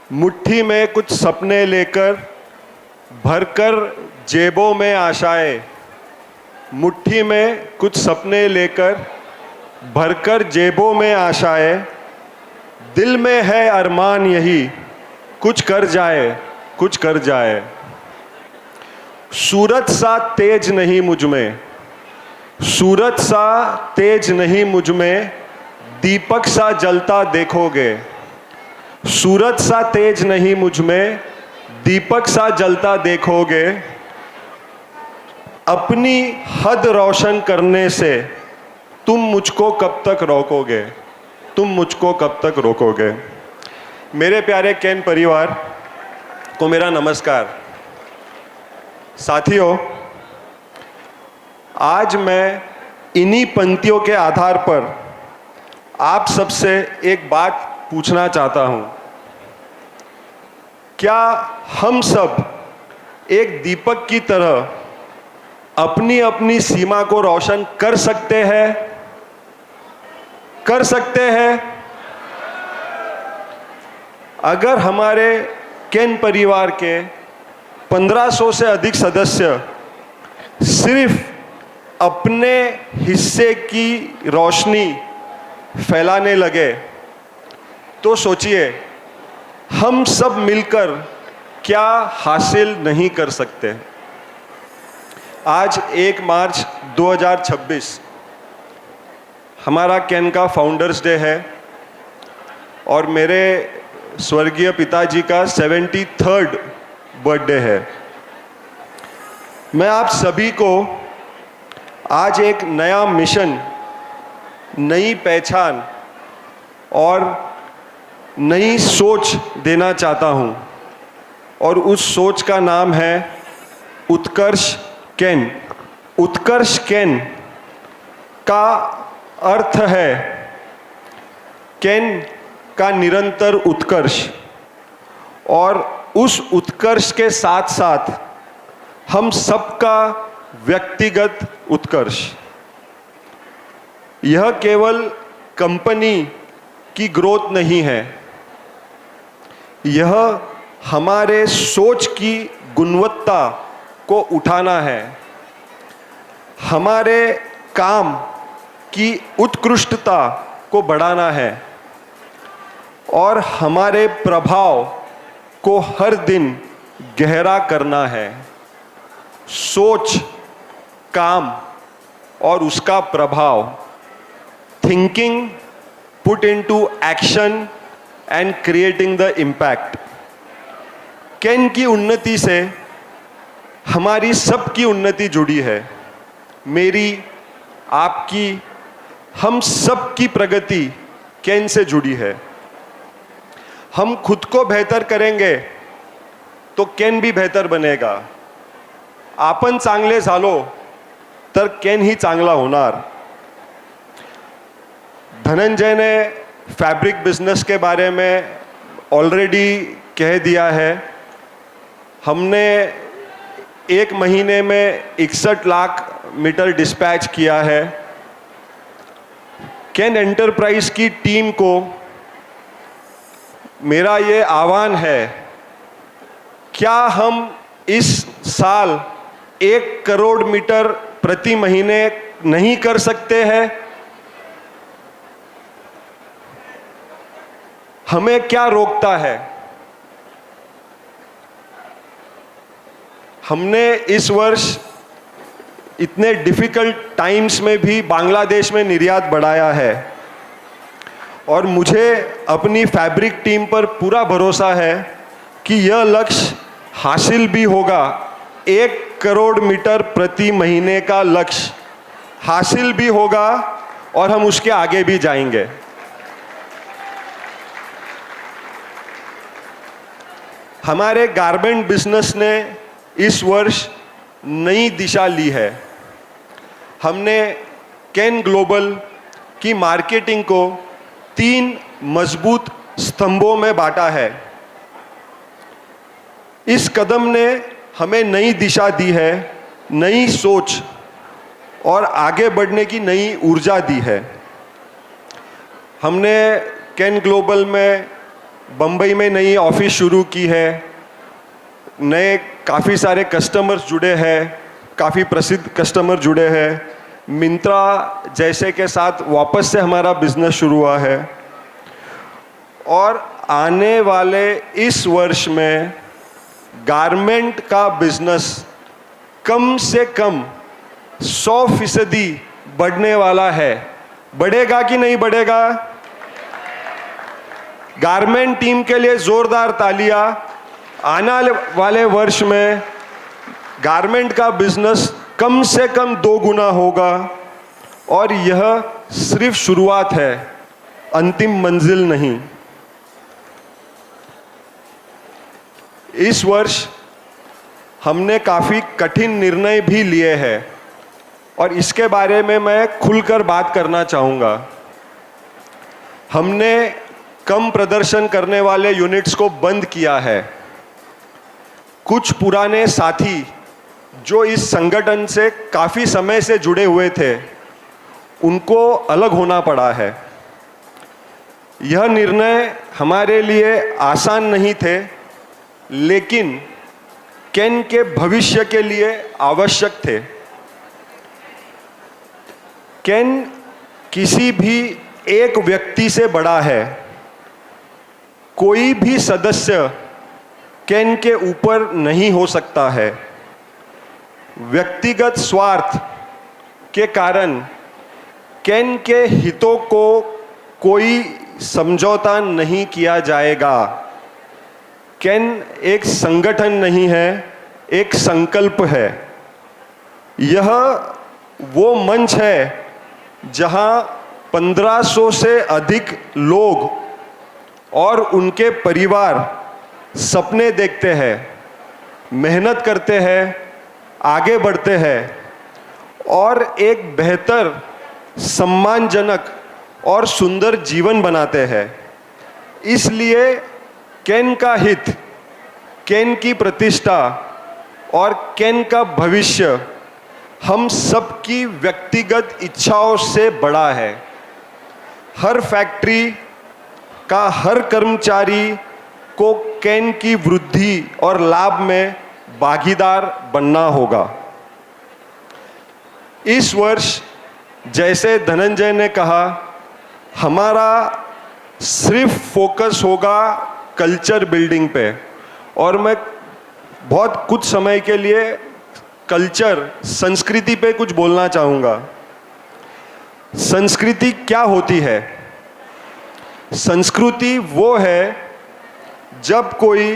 मुट्ठी में कुछ सपने लेकर भरकर जेबों में आशाएं, मुट्ठी में कुछ सपने लेकर भरकर जेबों में आशाएं, दिल में है अरमान यही कुछ कर जाए, कुछ कर जाए। सूरत सा तेज नहीं मुझ में, सूरत सा तेज नहीं मुझ में, दीपक सा जलता देखोगे। सूरत सा तेज नहीं मुझ में, दीपक सा जलता देखोगे। अपनी हद रोशन करने से तुम मुझको कब तक रोकोगे, तुम मुझको कब तक रोकोगे। मेरे प्यारे केन परिवार को मेरा नमस्कार। साथियों, आज मैं इन्हीं पंक्तियों के आधार पर आप सबसे एक बात पूछना चाहता हूं। क्या हम सब एक दीपक की तरह अपनी अपनी सीमा को रोशन कर सकते हैं? कर सकते हैं? अगर हमारे केन परिवार के 1500 से अधिक सदस्य सिर्फ अपने हिस्से की रोशनी फैलाने लगे, तो सोचिए हम सब मिलकर क्या हासिल नहीं कर सकते। आज 1 मार्च 2026 हमारा केन का फाउंडर्स डे है और मेरे स्वर्गीय पिताजी का 73rd बर्थडे है। मैं आप सभी को आज एक नया मिशन, नई पहचान और नई सोच देना चाहता हूं, और उस सोच का नाम है उत्कर्ष केन। उत्कर्ष केन का अर्थ है केन का निरंतर उत्कर्ष, और उस उत्कर्ष के साथ साथ हम सबका व्यक्तिगत उत्कर्ष। यह केवल कंपनी की ग्रोथ नहीं है, यह हमारे सोच की गुणवत्ता को उठाना है, हमारे काम की उत्कृष्टता को बढ़ाना है और हमारे प्रभाव को हर दिन गहरा करना है। सोच, काम और उसका प्रभाव, thinking put into action and creating the impact. केन की उन्नति से हमारी सबकी उन्नति जुड़ी है। मेरी, आपकी, हम सबकी प्रगति केन से जुड़ी है। हम खुद को बेहतर करेंगे तो केन भी बेहतर बनेगा। आपण चांगले झालो तर केन ही चांगला होणार। धनंजय ने फैब्रिक बिजनेस के बारे में ऑलरेडी कह दिया है। हमने 1 महीने में 61 लाख मीटर डिस्पैच किया है। केन एंटरप्राइज की टीम को मेरा ये आह्वान है, क्या हम इस साल 1 करोड़ मीटर प्रति महीने नहीं कर सकते हैं? हमें क्या रोकता है? हमने इस वर्ष इतने डिफिकल्ट टाइम्स में भी बांग्लादेश में निर्यात बढ़ाया है, और मुझे अपनी फैब्रिक टीम पर पूरा भरोसा है कि यह लक्ष्य हासिल भी होगा। 1 करोड़ मीटर प्रति महीने का लक्ष्य हासिल भी होगा और हम उसके आगे भी जाएंगे। हमारे गारमेंट बिजनेस ने इस वर्ष नई दिशा ली है। हमने केन ग्लोबल की मार्केटिंग को 3 मजबूत स्तंभों में बांटा है। इस कदम ने हमें नई दिशा दी है, नई सोच और आगे बढ़ने की नई ऊर्जा दी है। हमने केन ग्लोबल में बम्बई में नई ऑफिस शुरू की है, नए काफ़ी सारे कस्टमर्स जुड़े हैं, काफ़ी प्रसिद्ध कस्टमर जुड़े हैं, मिंत्रा जैसे के साथ वापस से हमारा बिजनेस शुरू हुआ है। और आने वाले इस वर्ष में गारमेंट का बिजनेस कम से कम 100% बढ़ने वाला है। बढ़ेगा कि नहीं बढ़ेगा? गारमेंट टीम के लिए जोरदार तालियां। आने वाले वर्ष में गारमेंट का बिजनेस कम से कम 2 गुना होगा और यह सिर्फ शुरुआत है, अंतिम मंजिल नहीं। इस वर्ष हमने काफ़ी कठिन निर्णय भी लिए हैं और इसके बारे में मैं खुलकर बात करना चाहूँगा। हमने कम प्रदर्शन करने वाले यूनिट्स को बंद किया है। कुछ पुराने साथी जो इस संगठन से काफ़ी समय से जुड़े हुए थे, उनको अलग होना पड़ा है। यह निर्णय हमारे लिए आसान नहीं थे, लेकिन केन के भविष्य के लिए आवश्यक थे। केन किसी भी एक व्यक्ति से बड़ा है। कोई भी सदस्य केन के ऊपर नहीं हो सकता है। व्यक्तिगत स्वार्थ के कारण केन के हितों को कोई समझौता नहीं किया जाएगा। केन एक संगठन नहीं है, एक संकल्प है। यह वो मंच है जहां 1500 से अधिक लोग और उनके परिवार सपने देखते हैं, मेहनत करते हैं, आगे बढ़ते हैं और एक बेहतर, सम्मानजनक और सुंदर जीवन बनाते हैं। इसलिए केन का हित, केन की प्रतिष्ठा और केन का भविष्य हम सबकी व्यक्तिगत इच्छाओं से बड़ा है। हर फैक्ट्री का हर कर्मचारी को केन की वृद्धि और लाभ में भागीदार बनना होगा। इस वर्ष जैसे धनंजय ने कहा, हमारा सिर्फ फोकस होगा कल्चर बिल्डिंग पे, और मैं बहुत कुछ समय के लिए कल्चर, संस्कृति पे कुछ बोलना चाहूँगा। संस्कृति क्या होती है? संस्कृति वो है जब कोई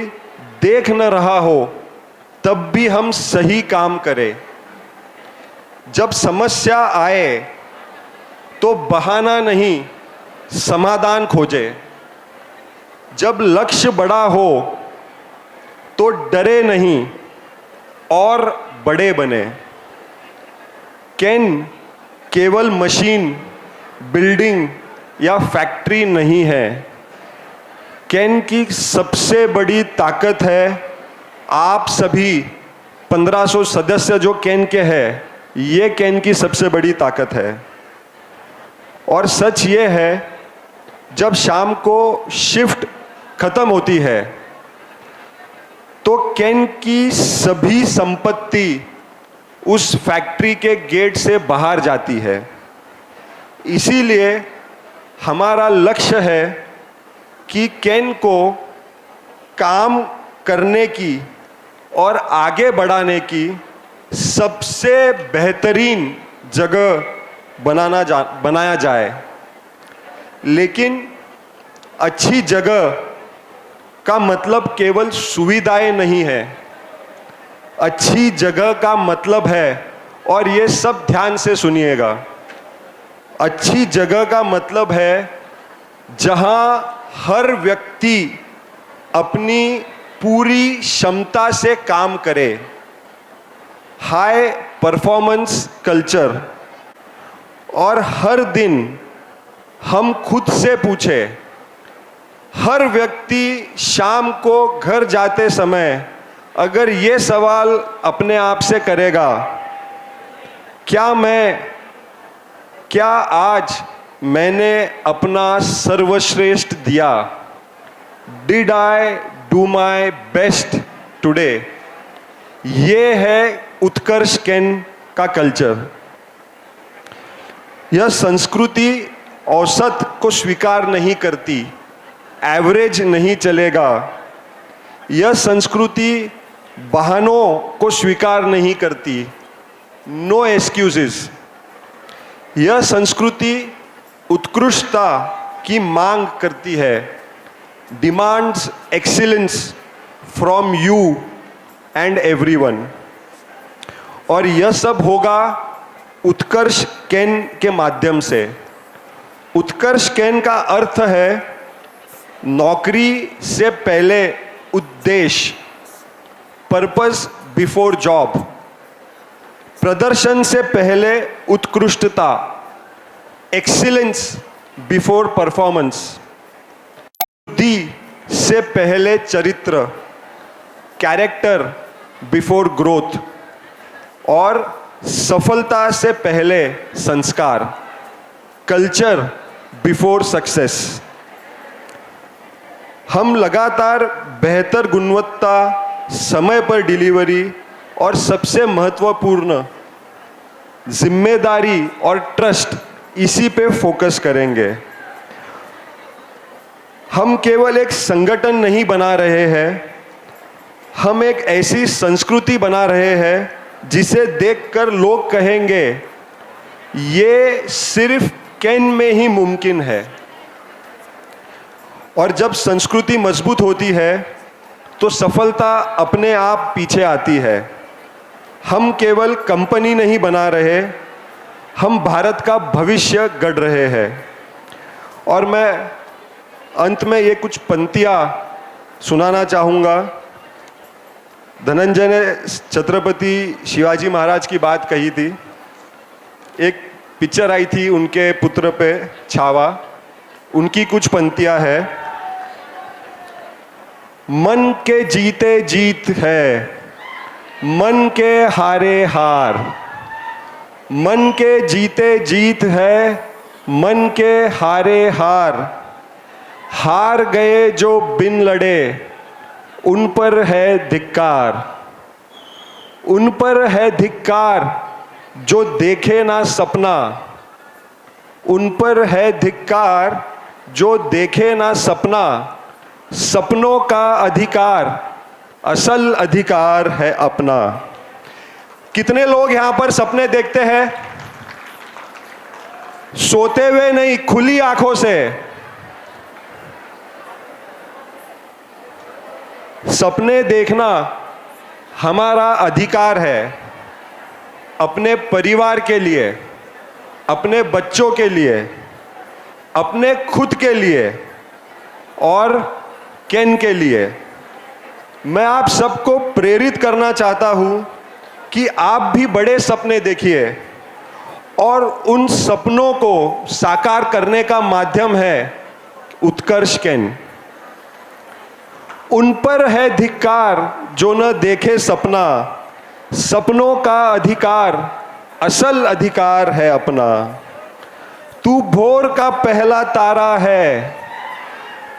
देख न रहा हो तब भी हम सही काम करें। जब समस्या आए तो बहाना नहीं, समाधान खोजे। जब लक्ष्य बड़ा हो तो डरे नहीं और बड़े बने। केन केवल मशीन, बिल्डिंग या फैक्ट्री नहीं है। केन की सबसे बड़ी ताकत है आप सभी 1500 सदस्य जो केन के हैं, ये केन की सबसे बड़ी ताकत है। और सच ये है, जब शाम को शिफ्ट खत्म होती है तो केन की सभी संपत्ति उस फैक्ट्री के गेट से बाहर जाती है। इसीलिए हमारा लक्ष्य है कि केन को काम करने की और आगे बढ़ाने की सबसे बेहतरीन जगह बनाया जाए। लेकिन अच्छी जगह का मतलब केवल सुविधाएं नहीं है। अच्छी जगह का मतलब है, और ये सब ध्यान से सुनिएगा, अच्छी जगह का मतलब है जहां हर व्यक्ति अपनी पूरी क्षमता से काम करे। High performance culture. और हर दिन हम खुद से पूछे, हर व्यक्ति शाम को घर जाते समय अगर ये सवाल अपने आप से करेगा, क्या आज मैंने अपना सर्वश्रेष्ठ दिया? Did I do my best today, ये है उत्कर्ष केन का कल्चर। यह संस्कृति औसत को स्वीकार नहीं करती, एवरेज नहीं चलेगा। यह संस्कृति बहानों को स्वीकार नहीं करती, नो एक्सक्यूजेस। यह संस्कृति उत्कृष्टता की मांग करती है, demands excellence from you and everyone. और यह सब होगा उत्कर्ष केन के माध्यम से। उत्कर्ष केन का अर्थ है नौकरी से पहले उद्देश्य, पर्पस बिफोर जॉब, प्रदर्शन से पहले उत्कृष्टता, एक्सीलेंस बिफोर परफॉर्मेंस, बुद्धि से पहले चरित्र, कैरेक्टर बिफोर ग्रोथ, और सफलता से पहले संस्कार, कल्चर बिफोर सक्सेस। हम लगातार बेहतर गुणवत्ता, समय पर डिलीवरी और सबसे महत्वपूर्ण जिम्मेदारी और ट्रस्ट, इसी पे फोकस करेंगे। हम केवल एक संगठन नहीं बना रहे हैं, हम एक ऐसी संस्कृति बना रहे हैं जिसे देखकर लोग कहेंगे ये सिर्फ केन में ही मुमकिन है। और जब संस्कृति मजबूत होती है तो सफलता अपने आप पीछे आती है। हम केवल कंपनी नहीं बना रहे, हम भारत का भविष्य गढ़ रहे हैं। और मैं अंत में ये कुछ पंक्तियाँ सुनाना चाहूँगा। धनंजय ने छत्रपति शिवाजी महाराज की बात कही थी। एक पिक्चर आई थी उनके पुत्र पे, छावा, उनकी कुछ पंक्तियां है। मन के जीते जीत है, मन के हारे हार, मन के जीते जीत है, मन के हारे हार, हार गए जो बिन लड़े उन पर है धिक्कार, उन पर है धिक्कार जो देखे ना सपना, उन पर है धिक्कार जो देखे ना सपना, सपनों का अधिकार असल अधिकार है अपना। कितने लोग यहां पर सपने देखते हैं? सोते हुए नहीं, खुली आंखों से। सपने देखना हमारा अधिकार है, अपने परिवार के लिए, अपने बच्चों के लिए, अपने खुद के लिए और केन के लिए। मैं आप सबको प्रेरित करना चाहता हूं कि आप भी बड़े सपने देखिए और उन सपनों को साकार करने का माध्यम है उत्कर्ष केन। उन पर है धिक्कार जो न देखे सपना, सपनों का अधिकार असल अधिकार है अपना। तू भोर का पहला तारा है,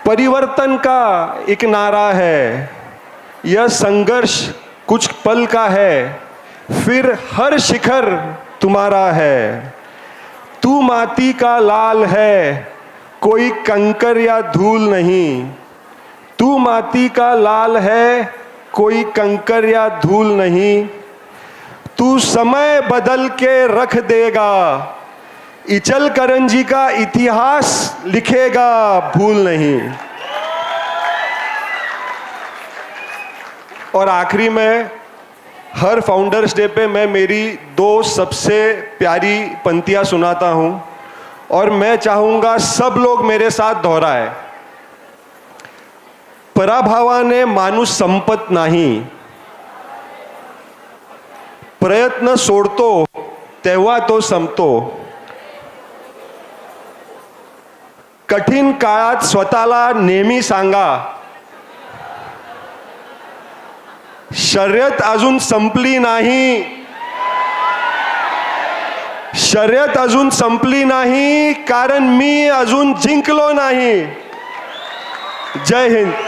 परिवर्तन का एक नारा है। यह संघर्ष कुछ पल का है, फिर हर शिखर तुम्हारा है। तू माटी का लाल है, कोई कंकर या धूल नहीं। तू माटी का लाल है, कोई कंकर या धूल नहीं। तू समय बदल के रख देगा, इचल करंजी का इतिहास लिखेगा, भूल नहीं। और आखिरी में हर फाउंडर्स डे पे मैं मेरी दो सबसे प्यारी पंक्तियां सुनाता हूं और मैं चाहूंगा सब लोग मेरे साथ दोहराएं। पराभवाने माणूस संपत नाही, प्रयत्न सोडतो तेव्हा तो संपतो। कठीण काळात स्वतःला नेहमी सांगा, शर्यत अजून संपली नाही, शर्यत अजून संपली नाही, कारण मी अजून जिंकलो नाही। जय हिंद।